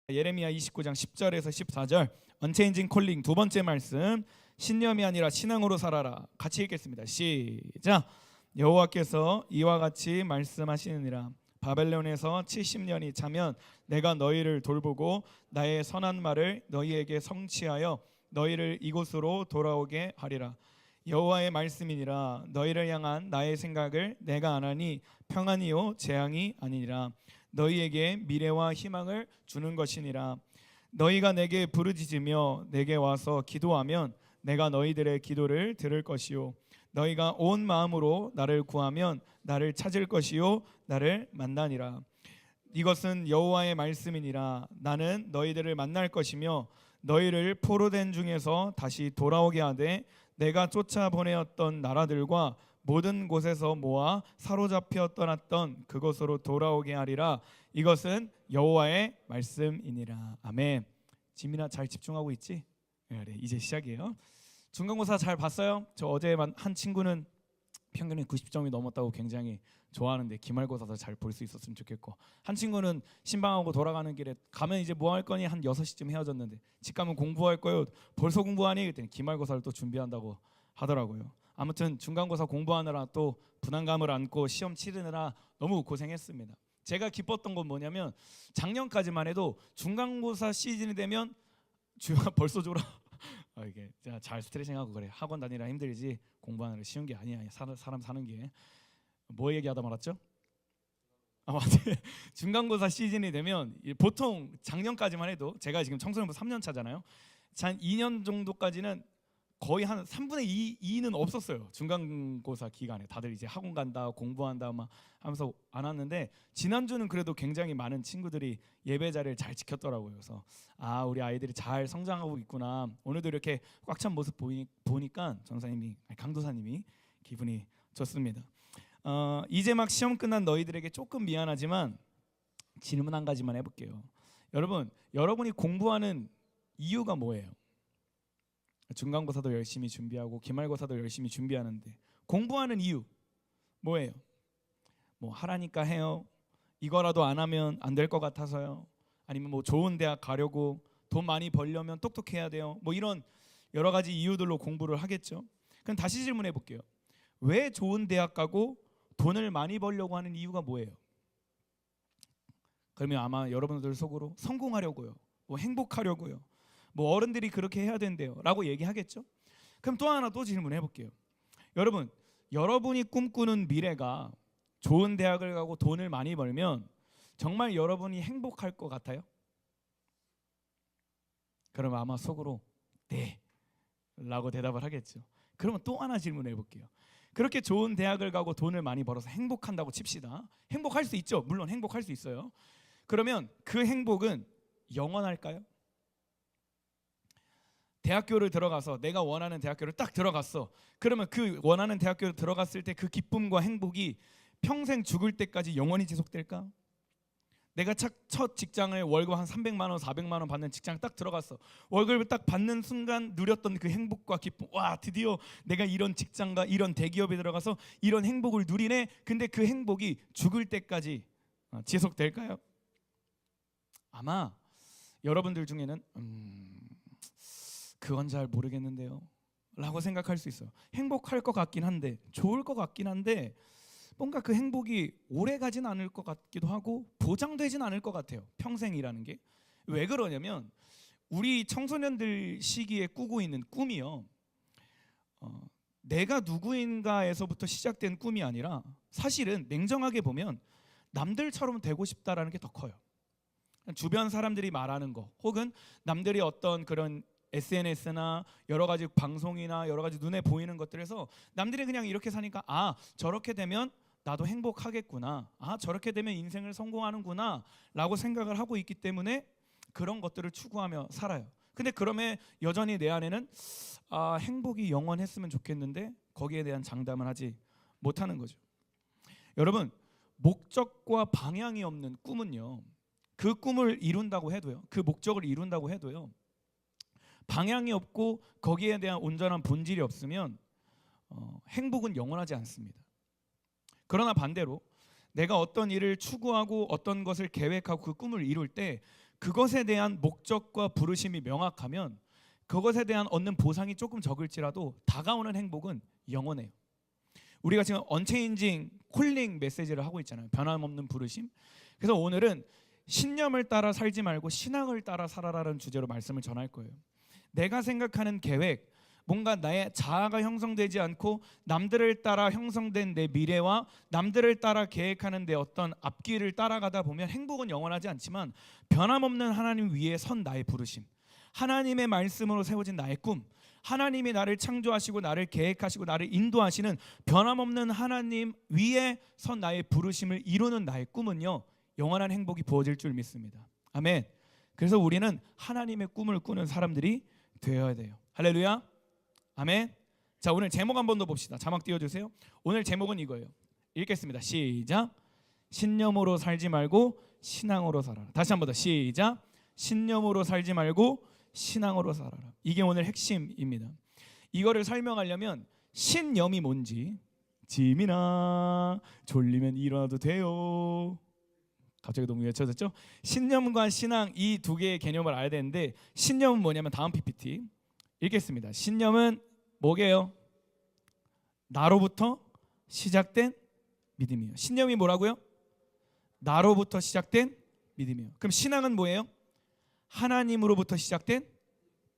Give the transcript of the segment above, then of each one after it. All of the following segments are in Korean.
예레미야 29장 10절에서 14절 언체인징 콜링 두 번째 말씀, 신념이 아니라 신앙으로 살아라. 같이 읽겠습니다. 시작. 여호와께서 이와 같이 말씀하시느니라. 바벨론에서 70년이 차면 내가 너희를 돌보고 나의 선한 말을 너희에게 성취하여 너희를 이곳으로 돌아오게 하리라. 여호와의 말씀이니라. 너희를 향한 나의 생각을 내가 아나니 평안이요 재앙이 아니니라. 너희에게 미래와 희망을 주는 것이니라. 너희가 내게 부르짖으며 내게 와서 기도하면 내가 너희들의 기도를 들을 것이요 너희가 온 마음으로 나를 구하면 나를 찾을 것이요 나를 만나니라. 이것은 여호와의 말씀이니라. 나는 너희들을 만날 것이며 너희를 포로된 중에서 다시 돌아오게 하되 내가 쫓아보내었던 나라들과 모든 곳에서 모아 사로잡혀 떠났던 그곳으로 돌아오게 하리라. 이것은 여호와의 말씀이니라. 아멘. 지민아 잘 집중하고 있지? 그래, 이제 시작이에요. 중간고사 잘 봤어요? 저 어제 한 친구는 평균이 90점이 넘었다고 굉장히 좋아하는데 기말고사도 잘 볼 수 있었으면 좋겠고, 한 친구는 신방하고 돌아가는 길에 가면 이제 뭐 할 거니? 한 6시쯤 헤어졌는데 집 가면 공부할 거요. 벌써 공부하니? 그랬더니 기말고사를 또 준비한다고 하더라고요. 아무튼 중간고사 공부하느라 또 부담감을 안고 시험 치르느라 너무 고생했습니다. 제가 기뻤던 건 뭐냐면 작년까지만 해도 중간고사 시즌이 되면 주야 벌써 졸아. 이게 잘 스트레칭하고 그래. 학원 다니라 힘들지 공부하느라 쉬운 게 아니야. 사람 사는 게. 뭐 얘기하다 말았죠? 맞아요. 중간고사 시즌이 되면 보통 작년까지만 해도, 제가 지금 청소년부 3년 차잖아요. 한 2년 정도까지는 거의 한 3분의 2는 없었어요. 중간고사 기간에 다들 이제 학원 간다 공부한다 막 하면서 안 왔는데, 지난주는 그래도 굉장히 많은 친구들이 예배 자리를 잘 지켰더라고요. 그래서 우리 아이들이 잘 성장하고 있구나. 오늘도 이렇게 꽉 찬 모습 보니까 전사님이 강도사님이 기분이 좋습니다. 이제 막 시험 끝난 너희들에게 조금 미안하지만 질문 한 가지만 해볼게요. 여러분이 공부하는 이유가 뭐예요? 중간고사도 열심히 준비하고 기말고사도 열심히 준비하는데 공부하는 이유 뭐예요? 뭐 하라니까 해요? 이거라도 안 하면 안 될 것 같아서요? 아니면 뭐 좋은 대학 가려고, 돈 많이 벌려면 똑똑해야 돼요? 뭐 이런 여러 가지 이유들로 공부를 하겠죠. 그럼 다시 질문해 볼게요. 왜 좋은 대학 가고 돈을 많이 벌려고 하는 이유가 뭐예요? 그러면 아마 여러분들 속으로 성공하려고요, 뭐 행복하려고요, 뭐 어른들이 그렇게 해야 된대요 라고 얘기하겠죠. 그럼 또 하나 또 질문해 볼게요. 여러분이 꿈꾸는 미래가 좋은 대학을 가고 돈을 많이 벌면 정말 여러분이 행복할 것 같아요? 그럼 아마 속으로 네 라고 대답을 하겠죠. 그러면 또 하나 질문해 볼게요. 그렇게 좋은 대학을 가고 돈을 많이 벌어서 행복한다고 칩시다. 행복할 수 있죠. 물론 행복할 수 있어요. 그러면 그 행복은 영원할까요? 대학교를 들어가서 내가 원하는 대학교를 딱 들어갔어. 그러면 그 원하는 대학교를 들어갔을 때 그 기쁨과 행복이 평생 죽을 때까지 영원히 지속될까? 내가 첫 직장을 월급 한 300만 원, 400만 원 받는 직장 딱 들어갔어. 월급을 딱 받는 순간 누렸던 그 행복과 기쁨, 와 드디어 내가 이런 직장과 이런 대기업에 들어가서 이런 행복을 누리네. 근데 그 행복이 죽을 때까지 지속될까요? 아마 여러분들 중에는 그건 잘 모르겠는데요 라고 생각할 수 있어요. 행복할 것 같긴 한데, 좋을 것 같긴 한데 뭔가 그 행복이 오래 가진 않을 것 같기도 하고 보장되진 않을 것 같아요. 평생이라는 게. 왜 그러냐면 우리 청소년들 시기에 꾸고 있는 꿈이요, 내가 누구인가에서부터 시작된 꿈이 아니라 사실은 냉정하게 보면 남들처럼 되고 싶다라는 게 더 커요. 주변 사람들이 말하는 거, 혹은 남들이 어떤 그런 SNS나 여러 가지 방송이나 여러 가지 눈에 보이는 것들에서 남들이 그냥 이렇게 사니까 저렇게 되면 나도 행복하겠구나, 저렇게 되면 인생을 성공하는구나 라고 생각을 하고 있기 때문에 그런 것들을 추구하며 살아요. 근데 그러면 여전히 내 안에는 행복이 영원했으면 좋겠는데 거기에 대한 장담을 하지 못하는 거죠. 여러분, 목적과 방향이 없는 꿈은요, 그 꿈을 이룬다고 해도요, 그 목적을 이룬다고 해도요, 방향이 없고 거기에 대한 온전한 본질이 없으면 행복은 영원하지 않습니다. 그러나 반대로 내가 어떤 일을 추구하고 어떤 것을 계획하고 그 꿈을 이룰 때 그것에 대한 목적과 부르심이 명확하면 그것에 대한 얻는 보상이 조금 적을지라도 다가오는 행복은 영원해요. 우리가 지금 언체인징 콜링 메시지를 하고 있잖아요. 변함없는 부르심. 그래서 오늘은 신념을 따라 살지 말고 신앙을 따라 살아라는 주제로 말씀을 전할 거예요. 내가 생각하는 계획, 뭔가 나의 자아가 형성되지 않고 남들을 따라 형성된 내 미래와 남들을 따라 계획하는 내 어떤 앞길을 따라가다 보면 행복은 영원하지 않지만 변함없는 하나님 위에 선 나의 부르심, 하나님의 말씀으로 세워진 나의 꿈, 하나님이 나를 창조하시고 나를 계획하시고 나를 인도하시는 변함없는 하나님 위에 선 나의 부르심을 이루는 나의 꿈은요, 영원한 행복이 부어질 줄 믿습니다. 아멘. 그래서 우리는 하나님의 꿈을 꾸는 사람들이 되어야 돼요. 할렐루야. 아멘. 자, 오늘 제목 한 번 더 봅시다. 자막 띄워주세요. 오늘 제목은 이거예요. 읽겠습니다. 시작. 신념으로 살지 말고 신앙으로 살아라. 다시 한 번 더 시작. 신념으로 살지 말고 신앙으로 살아라. 이게 오늘 핵심입니다. 이거를 설명하려면 신념이 뭔지, 짐이나 졸리면 일어나도 돼요. 갑자기 너무 외쳐졌죠? 신념과 신앙 이 두 개의 개념을 알아야 되는데, 신념은 뭐냐면 다음 PPT 읽겠습니다. 신념은 뭐게요? 나로부터 시작된 믿음이에요. 신념이 뭐라고요? 나로부터 시작된 믿음이에요. 그럼 신앙은 뭐예요? 하나님으로부터 시작된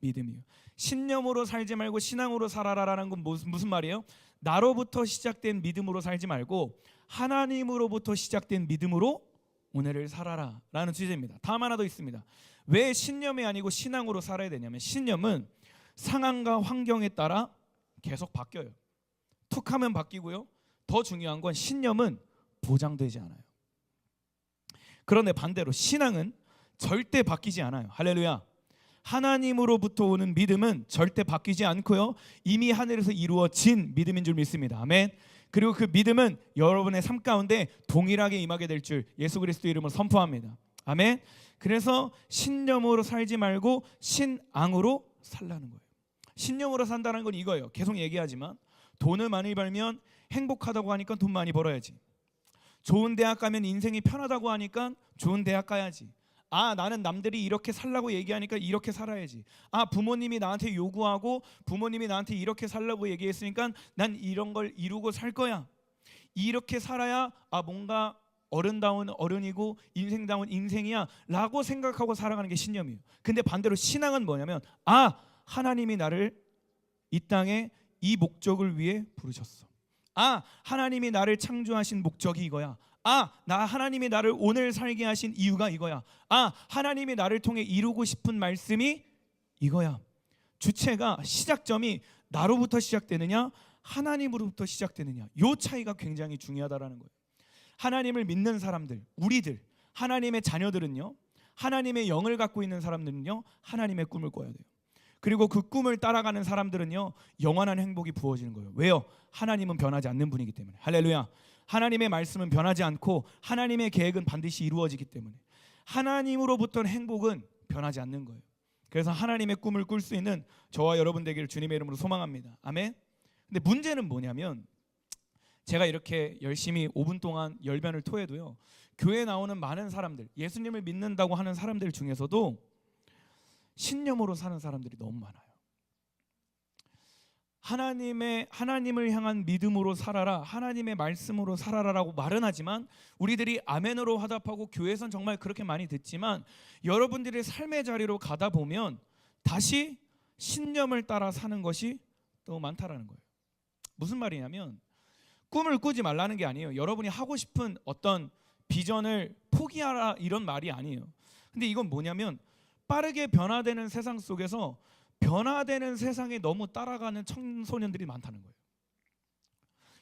믿음이에요. 신념으로 살지 말고 신앙으로 살아라라는 건 무슨 말이에요? 나로부터 시작된 믿음으로 살지 말고 하나님으로부터 시작된 믿음으로 오늘을 살아라 라는 주제입니다. 다음 하나 더 있습니다. 왜 신념이 아니고 신앙으로 살아야 되냐면, 신념은 상황과 환경에 따라 계속 바뀌어요. 툭 하면 바뀌고요. 더 중요한 건 신념은 보장되지 않아요. 그런데 반대로 신앙은 절대 바뀌지 않아요. 할렐루야. 하나님으로부터 오는 믿음은 절대 바뀌지 않고요, 이미 하늘에서 이루어진 믿음인 줄 믿습니다. 아멘. 그리고 그 믿음은 여러분의 삶 가운데 동일하게 임하게 될 줄 예수 그리스도 이름으로 선포합니다. 아멘. 그래서 신념으로 살지 말고 신앙으로 살라는 거예요. 신념으로 산다는 건 이거예요. 계속 얘기하지만 돈을 많이 벌면 행복하다고 하니까 돈 많이 벌어야지. 좋은 대학 가면 인생이 편하다고 하니까 좋은 대학 가야지. 아, 나는 남들이 이렇게 살라고 얘기하니까 이렇게 살아야지. 아, 부모님이 나한테 요구하고 부모님이 나한테 이렇게 살라고 얘기했으니까 난 이런 걸 이루고 살 거야. 이렇게 살아야 뭔가 어른다운 어른이고 인생다운 인생이야 라고 생각하고 살아가는 게 신념이에요. 근데 반대로 신앙은 뭐냐면, 하나님이 나를 이 땅에 이 목적을 위해 부르셨어. 하나님이 나를 창조하신 목적이 이거야. 하나님이 나를 오늘 살게 하신 이유가 이거야. 하나님이 나를 통해 이루고 싶은 말씀이 이거야. 주체가, 시작점이 나로부터 시작되느냐 하나님으로부터 시작되느냐, 이 차이가 굉장히 중요하다라는 거예요. 하나님을 믿는 사람들, 우리들, 하나님의 자녀들은요, 하나님의 영을 갖고 있는 사람들은요, 하나님의 꿈을 꿔야 돼요. 그리고 그 꿈을 따라가는 사람들은요, 영원한 행복이 부어지는 거예요. 왜요? 하나님은 변하지 않는 분이기 때문에. 할렐루야. 하나님의 말씀은 변하지 않고 하나님의 계획은 반드시 이루어지기 때문에 하나님으로부터는 행복은 변하지 않는 거예요. 그래서 하나님의 꿈을 꿀 수 있는 저와 여러분 되기를 주님의 이름으로 소망합니다. 아멘. 근데 문제는 뭐냐면, 제가 이렇게 열심히 5분 동안 열변을 토해도요, 교회에 나오는 많은 사람들, 예수님을 믿는다고 하는 사람들 중에서도 신념으로 사는 사람들이 너무 많아요. 하나님을 향한 믿음으로 살아라, 하나님의 말씀으로 살아라라고 말은 하지만, 우리들이 아멘으로 화답하고 교회에선 정말 그렇게 많이 듣지만, 여러분들의 삶의 자리로 가다 보면 다시 신념을 따라 사는 것이 너무 많다라는 거예요. 무슨 말이냐면, 꿈을 꾸지 말라는 게 아니에요. 여러분이 하고 싶은 어떤 비전을 포기하라 이런 말이 아니에요. 근데 이건 뭐냐면, 빠르게 변화되는 세상 속에서 변화되는 세상에 너무 따라가는 청소년들이 많다는 거예요.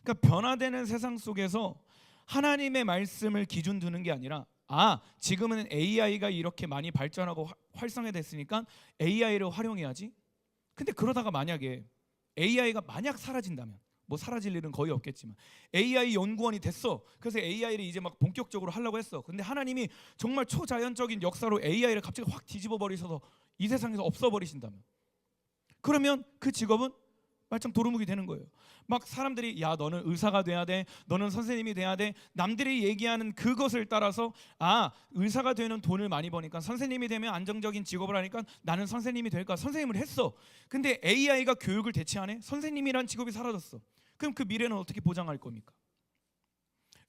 그러니까 변화되는 세상 속에서 하나님의 말씀을 기준 두는 게 아니라, 지금은 AI가 이렇게 많이 발전하고 활성화됐으니까 AI를 활용해야지. 근데 그러다가 만약에 AI가 만약 사라진다면, 뭐 사라질 일은 거의 없겠지만 AI 연구원이 됐어. 그래서 AI를 이제 막 본격적으로 하려고 했어. 근데 하나님이 정말 초자연적인 역사로 AI를 갑자기 확 뒤집어 버리셔서 이 세상에서 없어버리신다면, 그러면 그 직업은 말짱 도루묵이 되는 거예요. 막 사람들이 야 너는 의사가 돼야 돼, 너는 선생님이 돼야 돼, 남들이 얘기하는 그것을 따라서 아 의사가 되는 돈을 많이 버니까 선생님이 되면 안정적인 직업을 하니까 나는 선생님이 될까 선생님을 했어. 근데 AI가 교육을 대체하네. 선생님이란 직업이 사라졌어. 그럼 그 미래는 어떻게 보장할 겁니까?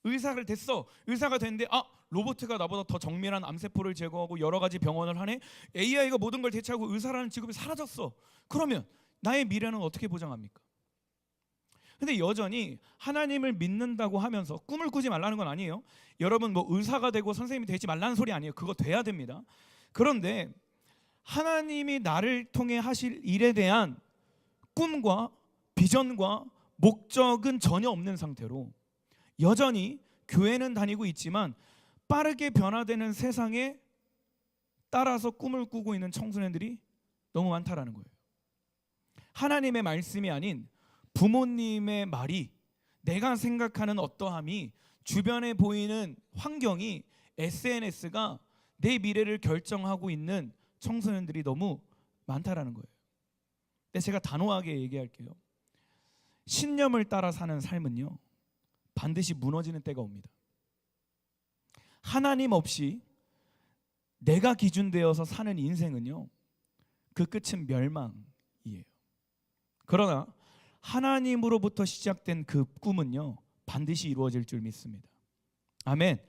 의사를 됐어. 의사가 됐는데 로봇가 나보다 더 정밀한 암세포를 제거하고 여러 가지 병원을 하네. AI가 모든 걸 대체하고 의사라는 직업이 사라졌어. 그러면 나의 미래는 어떻게 보장합니까? 근데 여전히 하나님을 믿는다고 하면서 꿈을 꾸지 말라는 건 아니에요. 여러분 뭐 의사가 되고 선생님이 되지 말라는 소리 아니에요. 그거 돼야 됩니다. 그런데 하나님이 나를 통해 하실 일에 대한 꿈과 비전과 목적은 전혀 없는 상태로 여전히 교회는 다니고 있지만 빠르게 변화되는 세상에 따라서 꿈을 꾸고 있는 청소년들이 너무 많다라는 거예요. 하나님의 말씀이 아닌 부모님의 말이, 내가 생각하는 어떠함이, 주변에 보이는 환경이, SNS가 내 미래를 결정하고 있는 청소년들이 너무 많다라는 거예요. 근데 제가 단호하게 얘기할게요. 신념을 따라 사는 삶은요 반드시 무너지는 때가 옵니다. 하나님 없이 내가 기준되어서 사는 인생은요 그 끝은 멸망이에요. 그러나 하나님으로부터 시작된 그 꿈은요 반드시 이루어질 줄 믿습니다. 아멘.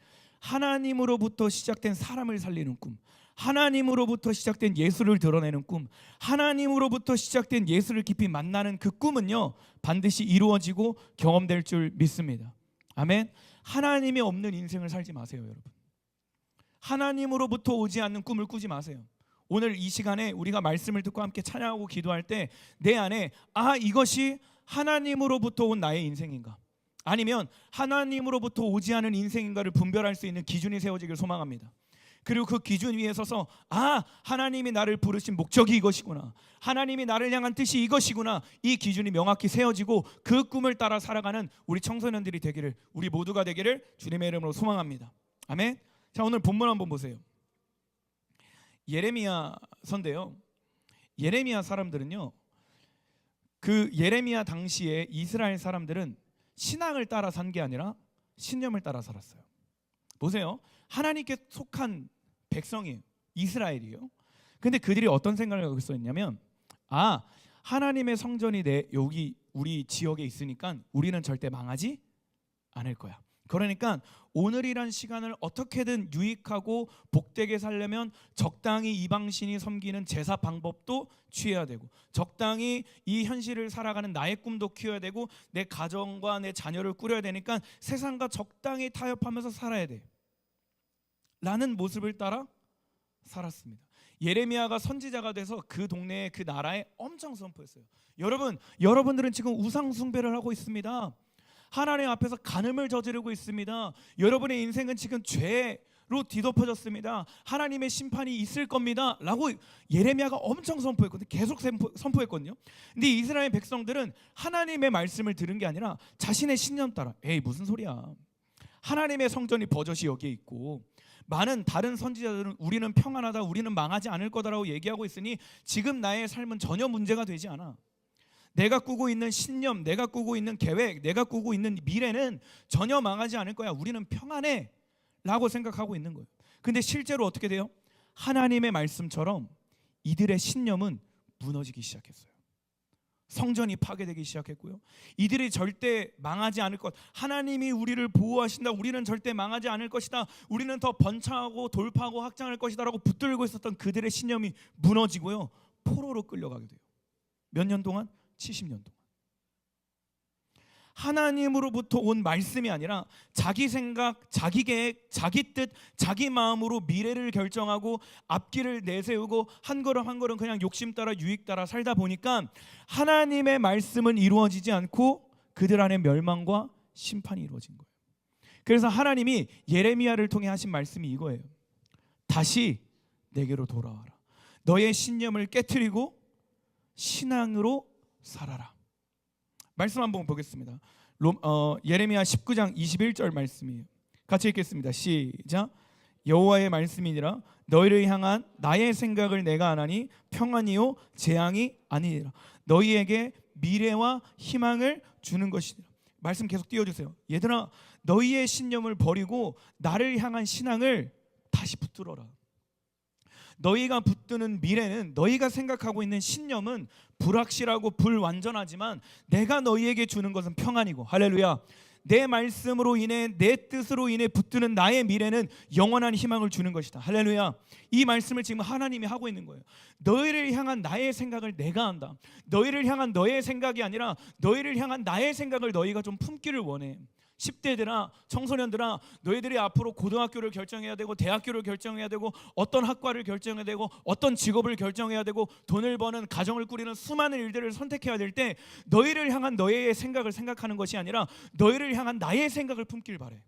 하나님으로부터 시작된 사람을 살리는 꿈, 하나님으로부터 시작된 예수를 드러내는 꿈, 하나님으로부터 시작된 예수를 깊이 만나는 그 꿈은요 반드시 이루어지고 경험될 줄 믿습니다. 아멘. 하나님이 없는 인생을 살지 마세요, 여러분. 하나님으로부터 오지 않는 꿈을 꾸지 마세요. 오늘 이 시간에 우리가 말씀을 듣고 함께 찬양하고 기도할 때 내 안에 이것이 하나님으로부터 온 나의 인생인가, 아니면 하나님으로부터 오지 않은 인생인가를 분별할 수 있는 기준이 세워지길 소망합니다. 그리고 그 기준 위에 서서 하나님이 나를 부르신 목적이 이것이구나, 하나님이 나를 향한 뜻이 이것이구나, 이 기준이 명확히 세워지고 그 꿈을 따라 살아가는 우리 청소년들이 되기를, 우리 모두가 되기를 주님의 이름으로 소망합니다. 아멘. 자, 오늘 본문 한번 보세요. 예레미야 선데요, 예레미야 사람들은요 그 예레미야 당시에 이스라엘 사람들은 신앙을 따라 산 게 아니라 신념을 따라 살았어요. 보세요. 하나님께 속한 백성이에요. 이스라엘이에요. 근데 그들이 어떤 생각을 하고 있었냐면 하나님의 성전이 여기 우리 지역에 있으니까 우리는 절대 망하지 않을 거야. 그러니까 오늘이란 시간을 어떻게든 유익하고 복되게 살려면 적당히 이방신이 섬기는 제사 방법도 취해야 되고, 적당히 이 현실을 살아가는 나의 꿈도 키워야 되고, 내 가정과 내 자녀를 꾸려야 되니까 세상과 적당히 타협하면서 살아야 돼 라는 모습을 따라 살았습니다. 예레미야가 선지자가 돼서 그 동네에, 그 나라에 엄청 선포했어요. 여러분들은 지금 우상 숭배를 하고 있습니다. 하나님 앞에서 간음을 저지르고 있습니다. 여러분의 인생은 지금 죄로 뒤덮어졌습니다. 하나님의 심판이 있을 겁니다 라고 예레미야가 엄청 선포했거든요. 계속 선포했거든요. 근데 이스라엘 백성들은 하나님의 말씀을 들은 게 아니라 자신의 신념 따라 무슨 소리야, 하나님의 성전이 버젓이 여기에 있고 많은 다른 선지자들은 우리는 평안하다, 우리는 망하지 않을 거다라고 얘기하고 있으니 지금 나의 삶은 전혀 문제가 되지 않아. 내가 꾸고 있는 신념, 내가 꾸고 있는 계획, 내가 꾸고 있는 미래는 전혀 망하지 않을 거야. 우리는 평안해 라고 생각하고 있는 거예요. 근데 실제로 어떻게 돼요? 하나님의 말씀처럼 이들의 신념은 무너지기 시작했어요. 성전이 파괴되기 시작했고요. 이들이 절대 망하지 않을 것, 하나님이 우리를 보호하신다, 우리는 절대 망하지 않을 것이다, 우리는 더 번창하고 돌파하고 확장할 것이다 라고 붙들고 있었던 그들의 신념이 무너지고요, 포로로 끌려가게 돼요. 몇 년 동안? 70년 동안. 하나님으로부터 온 말씀이 아니라 자기 생각, 자기 계획, 자기 뜻, 자기 마음으로 미래를 결정하고 앞길을 내세우고 한 걸음 한 걸음 그냥 욕심 따라 유익 따라 살다 보니까 하나님의 말씀은 이루어지지 않고 그들 안에 멸망과 심판이 이루어진 거예요. 그래서 하나님이 예레미야를 통해 하신 말씀이 이거예요. 다시 내게로 돌아와라. 너의 신념을 깨트리고 신앙으로 살아라. 말씀 한번 보겠습니다. 예레미야 19장 21절 말씀이에요. 같이 읽겠습니다. 시작. 여호와의 말씀이니라 너희를 향한 나의 생각을 내가 아나니 평안이요 재앙이 아니니라. 너희에게 미래와 희망을 주는 것이다. 말씀 계속 띄워주세요. 얘들아, 너희의 신념을 버리고 나를 향한 신앙을 다시 붙들어라. 너희가 붙드는 미래는, 너희가 생각하고 있는 신념은 불확실하고 불완전하지만 내가 너희에게 주는 것은 평안이고, 할렐루야, 내 말씀으로 인해, 내 뜻으로 인해 붙드는 나의 미래는 영원한 희망을 주는 것이다. 할렐루야. 이 말씀을 지금 하나님이 하고 있는 거예요. 너희를 향한 나의 생각을 내가 한다. 너희를 향한 너의 생각이 아니라 너희를 향한 나의 생각을 너희가 좀 품기를 원해. 10대들아, 청소년들아, 너희들이 앞으로 고등학교를 결정해야 되고 대학교를 결정해야 되고 어떤 학과를 결정해야 되고 어떤 직업을 결정해야 되고 돈을 버는, 가정을 꾸리는 수많은 일들을 선택해야 될 때 너희를 향한 너의 생각을 생각하는 것이 아니라 너희를 향한 나의 생각을 품길 바래.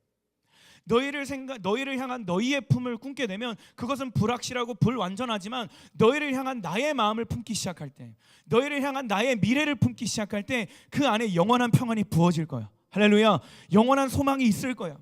너희를 향한 너희의 품을 꿈게 되면 그것은 불확실하고 불완전하지만 너희를 향한 나의 마음을 품기 시작할 때, 너희를 향한 나의 미래를 품기 시작할 때 그 안에 영원한 평안이 부어질 거야. 할렐루야. 영원한 소망이 있을 거야.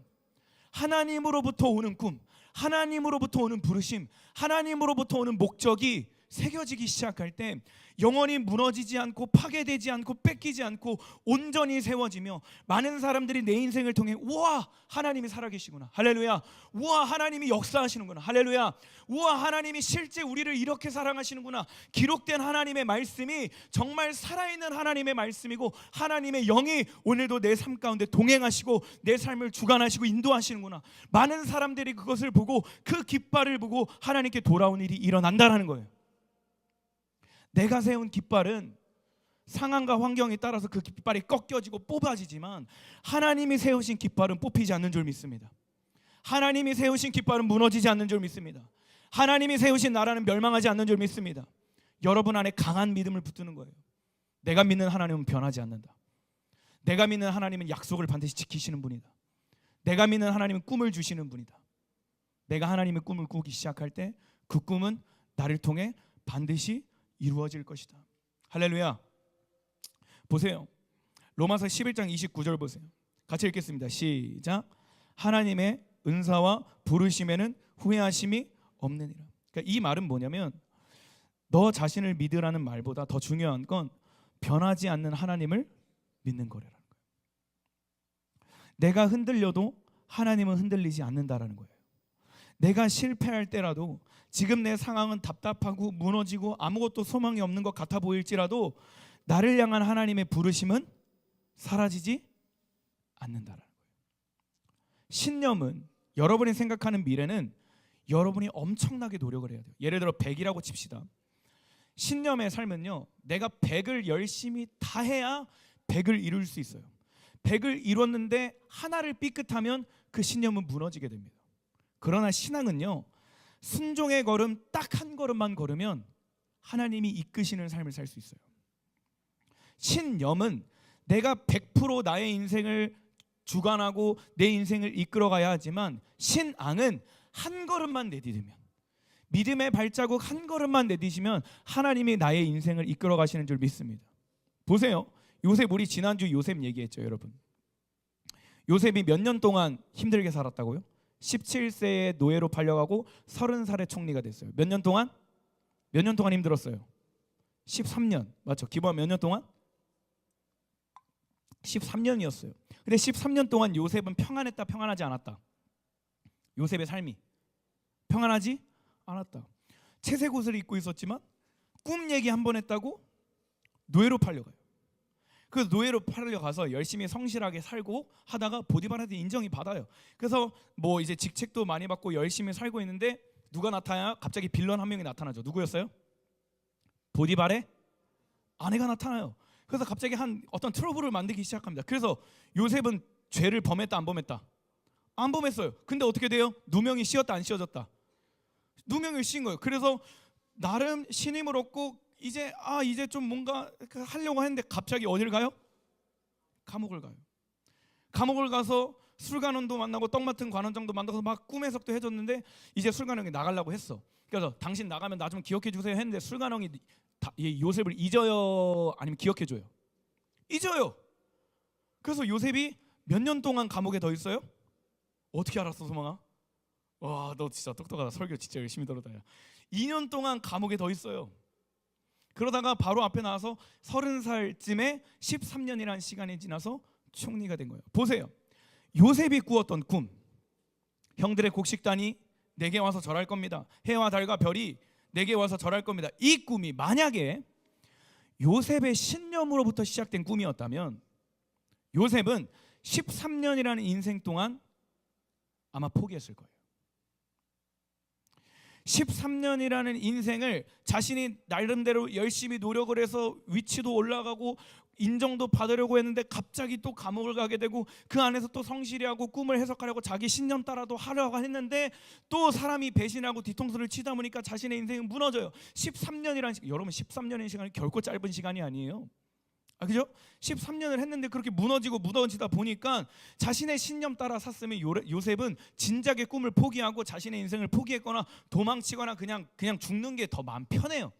하나님으로부터 오는 꿈, 하나님으로부터 오는 부르심, 하나님으로부터 오는 목적이 새겨지기 시작할 때 영원히 무너지지 않고 파괴되지 않고 뺏기지 않고 온전히 세워지며 많은 사람들이 내 인생을 통해 우와, 하나님이 살아계시구나, 할렐루야, 우와, 하나님이 역사하시는구나, 할렐루야, 우와, 하나님이 실제 우리를 이렇게 사랑하시는구나, 기록된 하나님의 말씀이 정말 살아있는 하나님의 말씀이고 하나님의 영이 오늘도 내 삶 가운데 동행하시고 내 삶을 주관하시고 인도하시는구나, 많은 사람들이 그것을 보고 그 깃발을 보고 하나님께 돌아온 일이 일어난다라는 거예요. 내가 세운 깃발은 상황과 환경에 따라서 그 깃발이 꺾여지고 뽑아지지만 하나님이 세우신 깃발은 뽑히지 않는 줄 믿습니다. 하나님이 세우신 깃발은 무너지지 않는 줄 믿습니다. 하나님이 세우신 나라는 멸망하지 않는 줄 믿습니다. 여러분 안에 강한 믿음을 붙드는 거예요. 내가 믿는 하나님은 변하지 않는다. 내가 믿는 하나님은 약속을 반드시 지키시는 분이다. 내가 믿는 하나님은 꿈을 주시는 분이다. 내가 하나님의 꿈을 꾸기 시작할 때 그 꿈은 나를 통해 반드시 이루어질 것이다. 할렐루야. 보세요. 로마서 11장 29절 보세요. 같이 읽겠습니다. 시작. 하나님의 은사와 부르심에는 후회하심이 없느니라. 그러니까 이 말은 뭐냐면 너 자신을 믿으라는 말보다 더 중요한 건 변하지 않는 하나님을 믿는 거라는 거예요. 내가 흔들려도 하나님은 흔들리지 않는다라는 거예요. 내가 실패할 때라도, 지금 내 상황은 답답하고 무너지고 아무것도 소망이 없는 것 같아 보일지라도 나를 향한 하나님의 부르심은 사라지지 않는다라는 거예요. 신념은, 여러분이 생각하는 미래는 여러분이 엄청나게 노력을 해야 돼요. 예를 들어 100이라고 칩시다. 신념의 삶은요, 내가 100을 열심히 다 해야 100을 이룰 수 있어요. 100을 이뤘는데 하나를 삐끗하면 그 신념은 무너지게 됩니다. 그러나 신앙은요, 순종의 걸음 딱 한 걸음만 걸으면 하나님이 이끄시는 삶을 살 수 있어요. 신념은 내가 100% 나의 인생을 주관하고 내 인생을 이끌어가야 하지만 신앙은 한 걸음만 내디디면, 믿음의 발자국 한 걸음만 내디시면 하나님이 나의 인생을 이끌어 가시는 줄 믿습니다. 보세요. 요셉, 우리 지난주 요셉 얘기했죠, 여러분. 요셉이 몇 년 동안 힘들게 살았다고요? 17세에 노예로 팔려가고 30살에 총리가 됐어요. 몇 년 동안? 몇 년 동안 힘들었어요? 13년. 맞죠? 기본 몇 년 동안? 13년이었어요. 근데 13년 동안 요셉은 평안했다, 평안하지 않았다? 요셉의 삶이 평안하지 않았다. 채색 옷을 입고 있었지만 꿈 얘기 한 번 했다고 노예로 팔려가요. 그 노예로 팔려가서 열심히 성실하게 살고 하다가 보디발한테 인정이 받아요. 그래서 뭐 이제 직책도 많이 받고 열심히 살고 있는데 누가 나타나요? 갑자기 빌런 한 명이 나타나죠. 누구였어요? 보디발의 아내가 나타나요. 그래서 갑자기 한 어떤 트러블을 만들기 시작합니다. 그래서 요셉은 죄를 범했다, 안 범했다? 안 범했어요. 근데 어떻게 돼요? 누명이 씌었다, 안 씌어졌다? 누명을 씌인 거예요. 그래서 나름 신임을 얻고 이제 좀 뭔가 하려고 했는데 갑자기 어딜 가요? 감옥을 가요. 감옥을 가서 술관원도 만나고 떡 맡은 관원장도 만나서 막 꿈 해석도 해줬는데 이제 술관원이 나가려고 했어. 그래서 당신 나가면 나 좀 기억해 주세요 했는데 술관원이 요셉을 잊어요, 아니면 기억해 줘요? 잊어요. 그래서 요셉이 몇 년 동안 감옥에 더 있어요? 어떻게 알았어, 소망아? 와, 너 진짜 똑똑하다. 설교 진짜 열심히 들었다. 2년 동안 감옥에 더 있어요. 그러다가 바로 앞에 나와서 30살쯤에 13년이라는 시간이 지나서 총리가 된 거예요. 보세요. 요셉이 꾸었던 꿈, 형들의 곡식단이 내게 와서 절할 겁니다. 해와 달과 별이 내게 와서 절할 겁니다. 이 꿈이 만약에 요셉의 신념으로부터 시작된 꿈이었다면 요셉은 13년이라는 인생 동안 아마 포기했을 거예요. 13년이라는 인생을 자신이 나름대로 열심히 노력을 해서 위치도 올라가고 인정도 받으려고 했는데 갑자기 또 감옥을 가게 되고 그 안에서 또 성실히 하고 꿈을 해석하려고 자기 신념 따라도 하려고 했는데 또 사람이 배신하고 뒤통수를 치다 보니까 자신의 인생은 무너져요. 13년이라는 시간, 여러분 13년의 시간이 결코 짧은 시간이 아니에요. 그죠? 13년을 했는데 그렇게 무너지다 보니까 자신의 신념 따라 샀으면 요셉은 진작에 꿈을 포기하고 자신의 인생을 포기했거나 도망치거나 그냥 죽는 게 더 마음 편해요.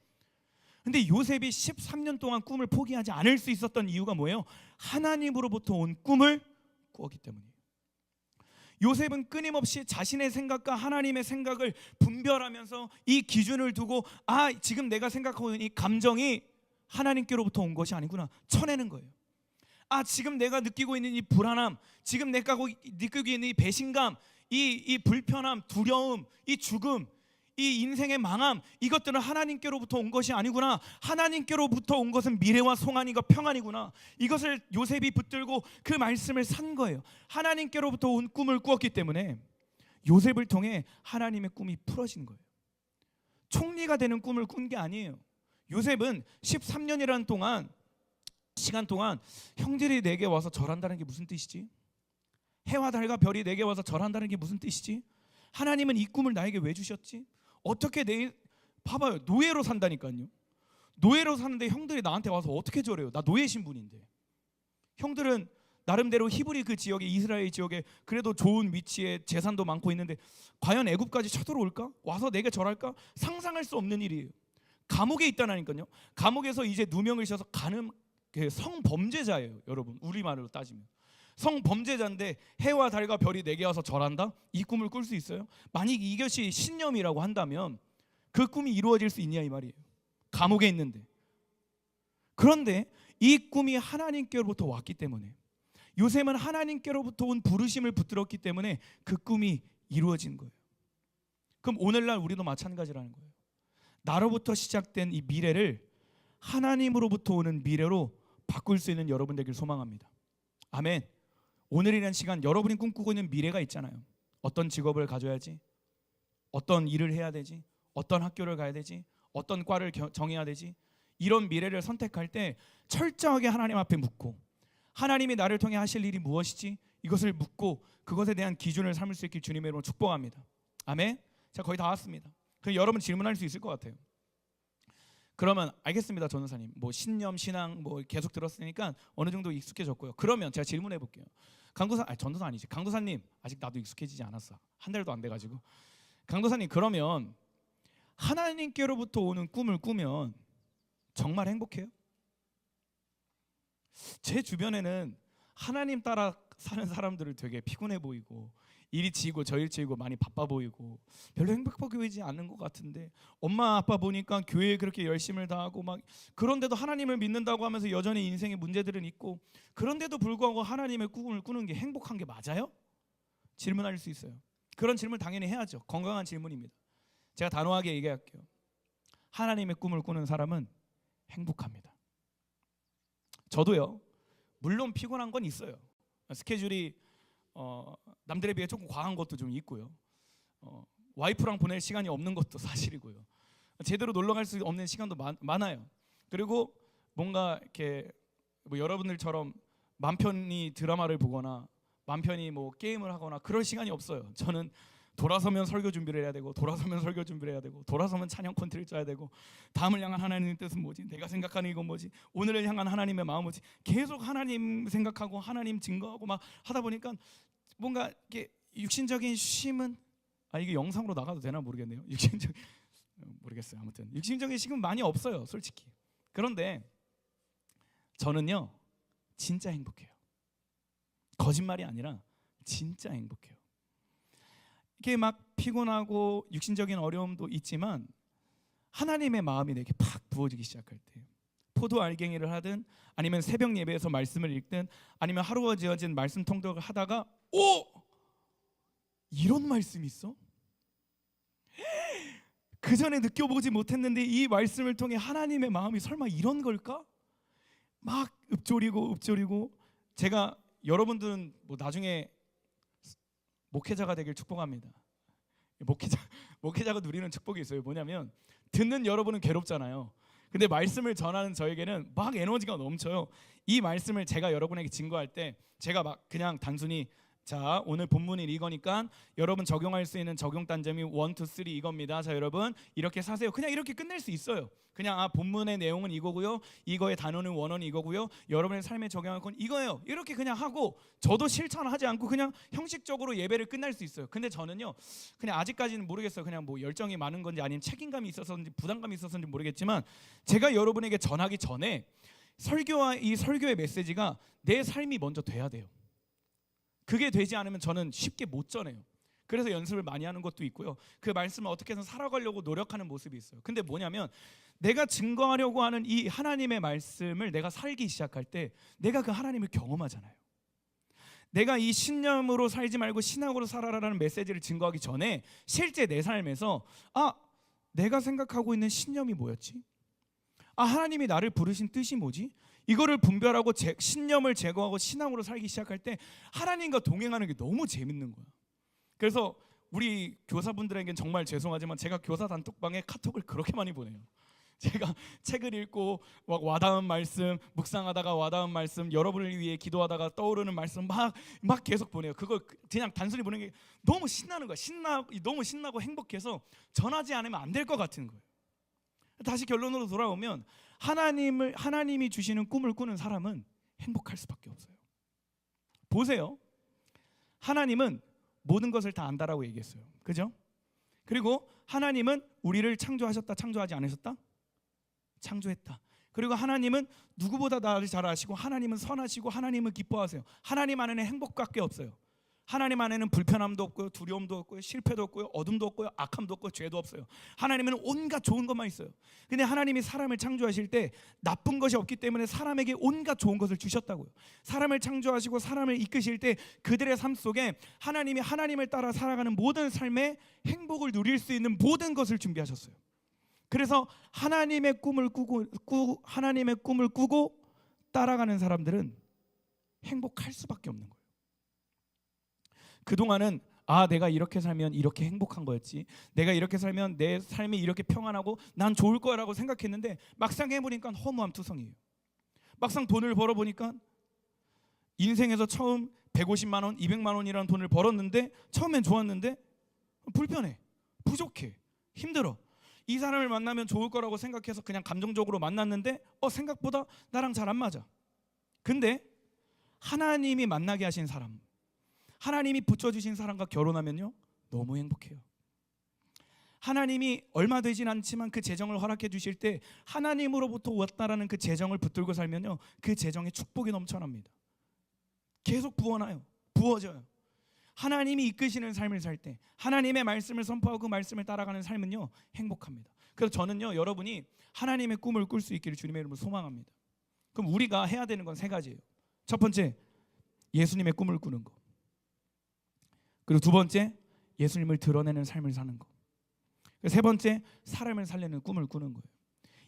근데 요셉이 13년 동안 꿈을 포기하지 않을 수 있었던 이유가 뭐예요? 하나님으로부터 온 꿈을 꾸었기 때문이에요. 요셉은 끊임없이 자신의 생각과 하나님의 생각을 분별하면서 이 기준을 두고 지금 내가 생각하고 있는 이 감정이 하나님께로부터 온 것이 아니구나 쳐내는 거예요. 지금 내가 느끼고 있는 이 불안함, 지금 내가 느끼고 있는 이 배신감, 이 불편함, 두려움, 이 죽음, 이 인생의 망함, 이것들은 하나님께로부터 온 것이 아니구나. 하나님께로부터 온 것은 미래와 송환이가 평안이구나. 이것을 요셉이 붙들고 그 말씀을 산 거예요. 하나님께로부터 온 꿈을 꾸었기 때문에 요셉을 통해 하나님의 꿈이 풀어진 거예요. 총리가 되는 꿈을 꾼 게 아니에요. 요셉은 13년이라는 시간 동안 형들이 내게 와서 절한다는 게 무슨 뜻이지? 해와 달과 별이 내게 와서 절한다는 게 무슨 뜻이지? 하나님은 이 꿈을 나에게 왜 주셨지? 어떻게 봐봐요. 노예로 산다니까요. 노예로 사는데 형들이 나한테 와서 어떻게 절해요? 나 노예 신분인데. 형들은 나름대로 히브리 그 지역에, 이스라엘 지역에 그래도 좋은 위치에 재산도 많고 있는데 과연 애굽까지 쳐들어올까? 와서 내게 절할까? 상상할 수 없는 일이에요. 감옥에 있다니까요. 감옥에서 이제 누명을 씌워서 가는 성범죄자예요. 여러분, 우리말로 따지면 성범죄자인데 해와 달과 별이 내게 와서 절한다? 이 꿈을 꿀 수 있어요? 만약 이것이 신념이라고 한다면 그 꿈이 이루어질 수 있냐 이 말이에요. 감옥에 있는데. 그런데 이 꿈이 하나님께로부터 왔기 때문에, 요셉은 하나님께로부터 온 부르심을 붙들었기 때문에 그 꿈이 이루어진 거예요. 그럼 오늘날 우리도 마찬가지라는 거예요. 나로부터 시작된 이 미래를 하나님으로부터 오는 미래로 바꿀 수 있는 여러분 되길 소망합니다. 아멘. 오늘이라는 시간 여러분이 꿈꾸고 있는 미래가 있잖아요. 어떤 직업을 가져야지, 어떤 일을 해야 되지, 어떤 학교를 가야 되지, 어떤 과를 정해야 되지. 이런 미래를 선택할 때 철저하게 하나님 앞에 묻고, 하나님이 나를 통해 하실 일이 무엇이지? 이것을 묻고 그것에 대한 기준을 삼을 수 있길 주님의 이름으로 축복합니다. 아멘. 자, 거의 다 왔습니다. 그럼 여러분 질문할 수 있을 것 같아요. 그러면 알겠습니다, 전도사님. 뭐 신념, 신앙 뭐 계속 들었으니까 어느 정도 익숙해졌고요. 그러면 제가 질문해 볼게요. 전도사 아니지. 강도사님, 아직 나도 익숙해지지 않았어. 한 달도 안 돼가지고. 강도사님, 그러면 하나님께로부터 오는 꿈을 꾸면 정말 행복해요? 제 주변에는 하나님 따라 사는 사람들을 되게 피곤해 보이고 이리 지고 저리 지고 많이 바빠 보이고 별로 행복해 보이지 않는 것 같은데, 엄마 아빠 보니까 교회에 그렇게 열심을 다하고 막 그런데도 하나님을 믿는다고 하면서 여전히 인생에 문제들은 있고, 그런데도 불구하고 하나님의 꿈을 꾸는 게 행복한 게 맞아요? 질문할 수 있어요. 그런 질문 당연히 해야죠. 건강한 질문입니다. 제가 단호하게 얘기할게요. 하나님의 꿈을 꾸는 사람은 행복합니다. 저도요. 물론 피곤한 건 있어요. 스케줄이 남들에 비해 조금 과한 것도 좀 있고요. 와이프랑 보낼 시간이 없는 것도 사실이고요. 제대로 놀러 갈 수 없는 시간도 많아요. 그리고 뭔가 이렇게 뭐 여러분들처럼 맘 편히 드라마를 보거나 맘 편히 뭐 게임을 하거나 그럴 시간이 없어요. 저는 돌아서면 설교 준비를 해야 되고, 돌아서면 설교 준비를 해야 되고, 돌아서면 찬양 콘트를 짜야 되고, 다음을 향한 하나님의 뜻은 뭐지? 내가 생각하는 이건 뭐지? 오늘을 향한 하나님의 마음은 뭐지? 계속 하나님 생각하고 하나님 증거하고 막 하다 보니까 뭔가 이렇게 육신적인 쉼은, 이게 영상으로 나가도 되나 모르겠네요. 모르겠어요. 아무튼 육신적인 쉼은 많이 없어요, 솔직히. 그런데 저는요 진짜 행복해요. 거짓말이 아니라 진짜 행복해요. 이게 막 피곤하고 육신적인 어려움도 있지만 하나님의 마음이 내게 팍 부어지기 시작할 때, 포도 알갱이를 하든 아니면 새벽 예배에서 말씀을 읽든 아니면 하루가 지어진 말씀 통독을 하다가 이런 말씀이 있어? 그 전에 느껴보지 못했는데 이 말씀을 통해 하나님의 마음이 설마 이런 걸까? 막 읊조리고 제가 여러분들은 뭐 나중에 목회자가 되길 축복합니다. 목회자가 누리는 축복이 있어요. 뭐냐면 듣는 여러분은 괴롭잖아요. 근데 말씀을 전하는 저에게는 막 에너지가 넘쳐요. 이 말씀을 제가 여러분에게 증거할 때 제가 막 그냥 단순히 자 오늘 본문이 이거니까 여러분 적용할 수 있는 적용 단점이 1, 2, 3 이겁니다. 자 여러분 이렇게 사세요. 그냥 이렇게 끝낼 수 있어요. 그냥 본문의 내용은 이거고요. 이거의 단어는 원어는 이거고요. 여러분의 삶에 적용할 건 이거예요. 이렇게 그냥 하고 저도 실천하지 않고 그냥 형식적으로 예배를 끝날 수 있어요. 근데 저는요 그냥 아직까지는 모르겠어요. 그냥 뭐 열정이 많은 건지 아니면 책임감이 있어서인지 부담감이 있어서인지 모르겠지만 제가 여러분에게 전하기 전에 설교와 이 설교의 메시지가 내 삶이 먼저 돼야 돼요. 그게 되지 않으면 저는 쉽게 못 전해요. 그래서 연습을 많이 하는 것도 있고요. 그 말씀을 어떻게 해서 살아가려고 노력하는 모습이 있어요. 근데 뭐냐면 내가 증거하려고 하는 이 하나님의 말씀을 내가 살기 시작할 때 내가 그 하나님을 경험하잖아요. 내가 이 신념으로 살지 말고 신앙으로 살아라라는 메시지를 증거하기 전에 실제 내 삶에서 내가 생각하고 있는 신념이 뭐였지? 하나님이 나를 부르신 뜻이 뭐지? 이거를 분별하고 신념을 제거하고 신앙으로 살기 시작할 때 하나님과 동행하는 게 너무 재밌는 거야. 그래서 우리 교사분들에겐 정말 죄송하지만 제가 교사 단톡방에 카톡을 그렇게 많이 보내요. 제가 책을 읽고 막 와닿은 말씀 묵상하다가 와닿은 말씀 여러분을 위해 기도하다가 떠오르는 말씀 막 계속 보내요. 그거 그냥 단순히 보내는 게 너무 신나는 거야. 너무 신나고 행복해서 전하지 않으면 안 될 것 같은 거예요. 다시 결론으로 돌아오면 하나님이 주시는 꿈을 꾸는 사람은 행복할 수밖에 없어요. 보세요. 하나님은 모든 것을 다 안다라고 얘기했어요. 그죠? 그리고 하나님은 우리를 창조하셨다, 창조하지 않으셨다? 창조했다. 그리고 하나님은 누구보다 나를 잘 아시고 하나님은 선하시고 하나님은 기뻐하세요. 하나님 안에는 행복밖에 없어요. 하나님 안에는 불편함도 없고요, 두려움도 없고요, 실패도 없고요, 어둠도 없고요, 악함도 없고요, 죄도 없어요. 하나님은 온갖 좋은 것만 있어요. 근데 하나님이 사람을 창조하실 때 나쁜 것이 없기 때문에 사람에게 온갖 좋은 것을 주셨다고요. 사람을 창조하시고 사람을 이끄실 때 그들의 삶 속에 하나님을 따라 살아가는 모든 삶에 행복을 누릴 수 있는 모든 것을 준비하셨어요. 그래서 하나님의 꿈을 꾸고 따라가는 사람들은 행복할 수밖에 없는 거예요. 그동안은 내가 이렇게 살면 이렇게 행복한 거였지, 내가 이렇게 살면 내 삶이 이렇게 평안하고 난 좋을 거라고 생각했는데 막상 해보니까 허무함 투성이에요. 막상 돈을 벌어보니까 인생에서 처음 150만 원, 200만 원이라는 돈을 벌었는데 처음엔 좋았는데 불편해, 부족해, 힘들어. 이 사람을 만나면 좋을 거라고 생각해서 그냥 감정적으로 만났는데 생각보다 나랑 잘 안 맞아. 근데 하나님이 만나게 하신 사람, 하나님이 붙여주신 사람과 결혼하면요 너무 행복해요. 하나님이 얼마 되진 않지만 그 재정을 허락해 주실 때 하나님으로부터 왔다라는 그 재정을 붙들고 살면요 그 재정에 축복이 넘쳐납니다. 계속 부어져요. 하나님이 이끄시는 삶을 살 때, 하나님의 말씀을 선포하고 그 말씀을 따라가는 삶은요 행복합니다. 그래서 저는요 여러분이 하나님의 꿈을 꿀 수 있기를 주님의 이름으로 소망합니다. 그럼 우리가 해야 되는 건 세 가지예요. 첫 번째, 예수님의 꿈을 꾸는 거. 그리고 두 번째, 예수님을 드러내는 삶을 사는 거. 세 번째, 사람을 살리는 꿈을 꾸는 거예요.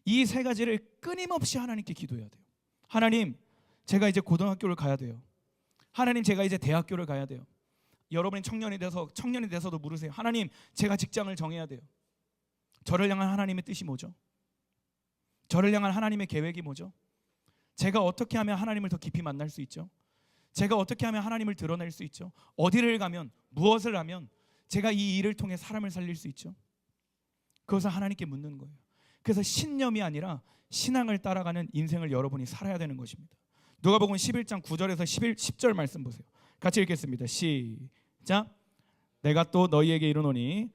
이 세 가지를 끊임없이 하나님께 기도해야 돼요. 하나님, 제가 이제 고등학교를 가야 돼요. 하나님, 제가 이제 대학교를 가야 돼요. 여러분이 청년이 돼서도 물으세요. 하나님, 제가 직장을 정해야 돼요. 저를 향한 하나님의 뜻이 뭐죠? 저를 향한 하나님의 계획이 뭐죠? 제가 어떻게 하면 하나님을 더 깊이 만날 수 있죠? 제가 어떻게 하면 하나님을 드러낼 수 있죠? 어디를 가면, 무엇을 하면 제가 이 일을 통해 사람을 살릴 수 있죠? 그것을 하나님께 묻는 거예요. 그래서 신념이 아니라 신앙을 따라가는 인생을 여러분이 살아야 되는 것입니다. 누가복음 11장 9절에서 10절 말씀 보세요. 같이 읽겠습니다. 시작. 내가 또 너희에게 이르노니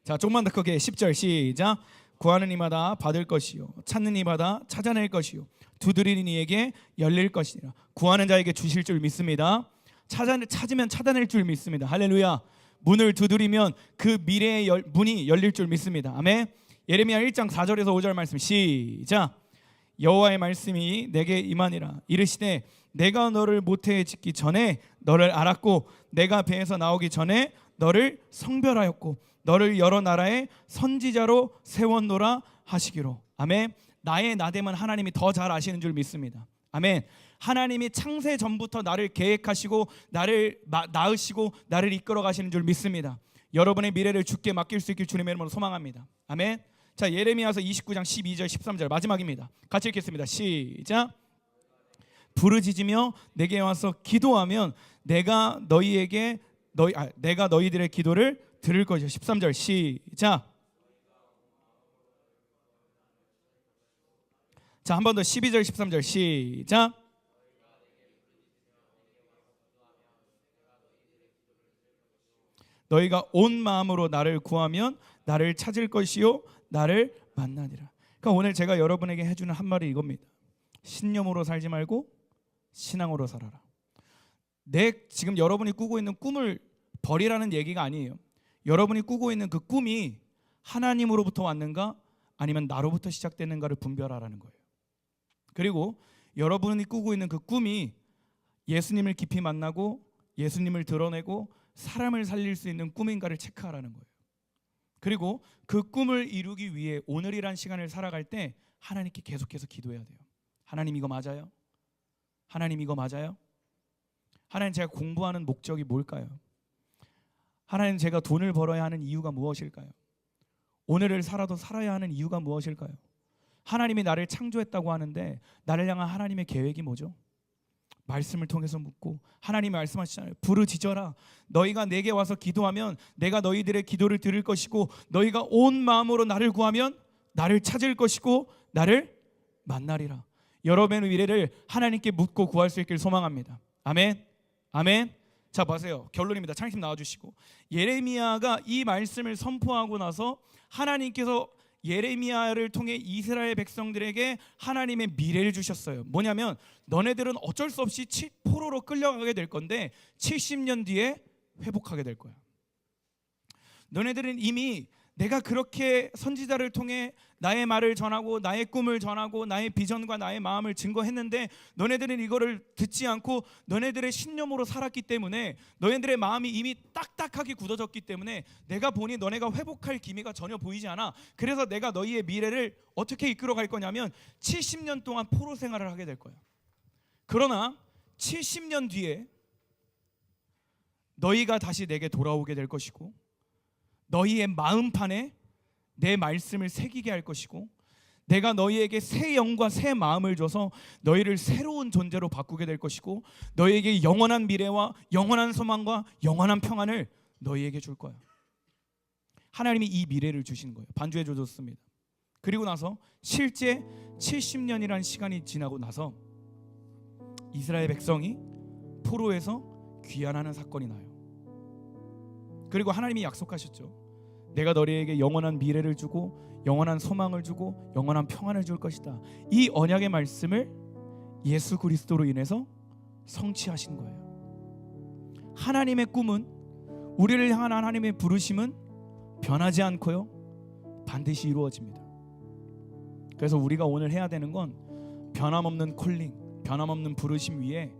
자, 조금만 더 크게 10절 시작. 구하는 이마다 받을 것이요, 찾는 이마다 찾아낼 것이요, 두드리는 이에게 열릴 것이니라. 구하는 자에게 주실 줄 믿습니다. 찾으면 찾아낼 줄 믿습니다. 할렐루야. 문을 두드리면 그 미래의 문이 열릴 줄 믿습니다. 아멘. 예레미야 1장 4절에서 5절 말씀 시작. 여호와의 말씀이 내게 임하니라. 이르시되 내가 너를 모태에 짓기 전에 너를 알았고 내가 배에서 나오기 전에 너를 성별하였고 너를 여러 나라의 선지자로 세웠노라 하시기로. 아멘. 나의 나됨은 하나님이 더 잘 아시는 줄 믿습니다. 아멘. 하나님이 창세 전부터 나를 계획하시고 나를 낳으시고 나를 이끌어 가시는 줄 믿습니다. 여러분의 미래를 주께 맡길 수 있길 주님의 이름으로 소망합니다. 아멘. 자, 예레미야서 29장 12절 13절 마지막입니다. 같이 읽겠습니다. 시작. 부르짖으며 내게 와서 기도하면 내가 너희들의 기도를 들을 것이요. 13절 시작. 자, 한 번 더 12절 13절 시작. 너희가 온 마음으로 나를 구하면 나를 찾을 것이요 나를 만나리라. 그러니까 오늘 제가 여러분에게 해주는 한 말이 이겁니다. 신념으로 살지 말고 신앙으로 살아라. 지금 여러분이 꾸고 있는 꿈을 버리라는 얘기가 아니에요. 여러분이 꾸고 있는 그 꿈이 하나님으로부터 왔는가 아니면 나로부터 시작되는가를 분별하라는 거예요. 그리고 여러분이 꾸고 있는 그 꿈이 예수님을 깊이 만나고 예수님을 드러내고 사람을 살릴 수 있는 꿈인가를 체크하라는 거예요. 그리고 그 꿈을 이루기 위해 오늘이란 시간을 살아갈 때 하나님께 계속해서 기도해야 돼요. 하나님 이거 맞아요? 하나님 이거 맞아요? 하나님 제가 공부하는 목적이 뭘까요? 하나님 제가 돈을 벌어야 하는 이유가 무엇일까요? 오늘을 살아도 살아야 하는 이유가 무엇일까요? 하나님이 나를 창조했다고 하는데 나를 향한 하나님의 계획이 뭐죠? 말씀을 통해서 묻고 하나님이 말씀하시잖아요. 부르짖어라. 너희가 내게 와서 기도하면 내가 너희들의 기도를 들을 것이고 너희가 온 마음으로 나를 구하면 나를 찾을 것이고 나를 만나리라. 여러분의 미래를 하나님께 묻고 구할 수 있길 소망합니다. 아멘. 아멘. 자, 보세요. 결론입니다. 창립 나와주시고 예레미야가 이 말씀을 선포하고 나서 하나님께서 예레미야를 통해 이스라엘 백성들에게 하나님의 미래를 주셨어요. 뭐냐면 너네들은 어쩔 수 없이 포로로 끌려가게 될 건데 70년 뒤에 회복하게 될 거야. 너네들은 이미 내가 그렇게 선지자를 통해 나의 말을 전하고 나의 꿈을 전하고 나의 비전과 나의 마음을 증거했는데 너네들은 이거를 듣지 않고 너네들의 신념으로 살았기 때문에 너네들의 마음이 이미 딱딱하게 굳어졌기 때문에 내가 보니 너네가 회복할 기미가 전혀 보이지 않아. 그래서 내가 너희의 미래를 어떻게 이끌어 갈 거냐면 70년 동안 포로 생활을 하게 될 거야. 그러나 70년 뒤에 너희가 다시 내게 돌아오게 될 것이고 너희의 마음판에 내 말씀을 새기게 할 것이고 내가 너희에게 새 영과 새 마음을 줘서 너희를 새로운 존재로 바꾸게 될 것이고 너희에게 영원한 미래와 영원한 소망과 영원한 평안을 너희에게 줄 거야. 하나님이 이 미래를 주신 거예요. 반주해 줘줬습니다. 그리고 나서 실제 70년이라는 시간이 지나고 나서 이스라엘 백성이 포로에서 귀환하는 사건이 나요. 그리고 하나님이 약속하셨죠. 내가 너희에게 영원한 미래를 주고 영원한 소망을 주고 영원한 평안을 줄 것이다. 이 언약의 말씀을 예수 그리스도로 인해서 성취하신 거예요. 하나님의 꿈은 우리를 향한 하나님의 부르심은 변하지 않고요 반드시 이루어집니다. 그래서 우리가 오늘 해야 되는 건 변함없는 콜링, 변함없는 부르심 위에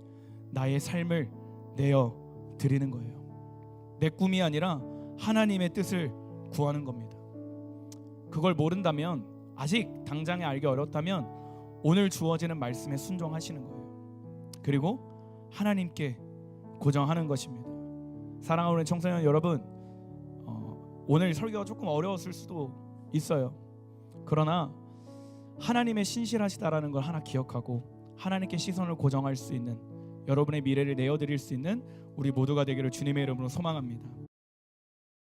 나의 삶을 내어 드리는 거예요. 내 꿈이 아니라 하나님의 뜻을 구하는 겁니다. 그걸 모른다면 아직 당장에 알기 어렵다면 오늘 주어지는 말씀에 순종하시는 거예요. 그리고 하나님께 고정하는 것입니다. 사랑하는 청소년 여러분, 오늘 설교가 조금 어려웠을 수도 있어요. 그러나 하나님의 신실하시다라는 걸 하나 기억하고 하나님께 시선을 고정할 수 있는 여러분의 미래를 내어드릴 수 있는 우리 모두가 되기를 주님의 이름으로 소망합니다.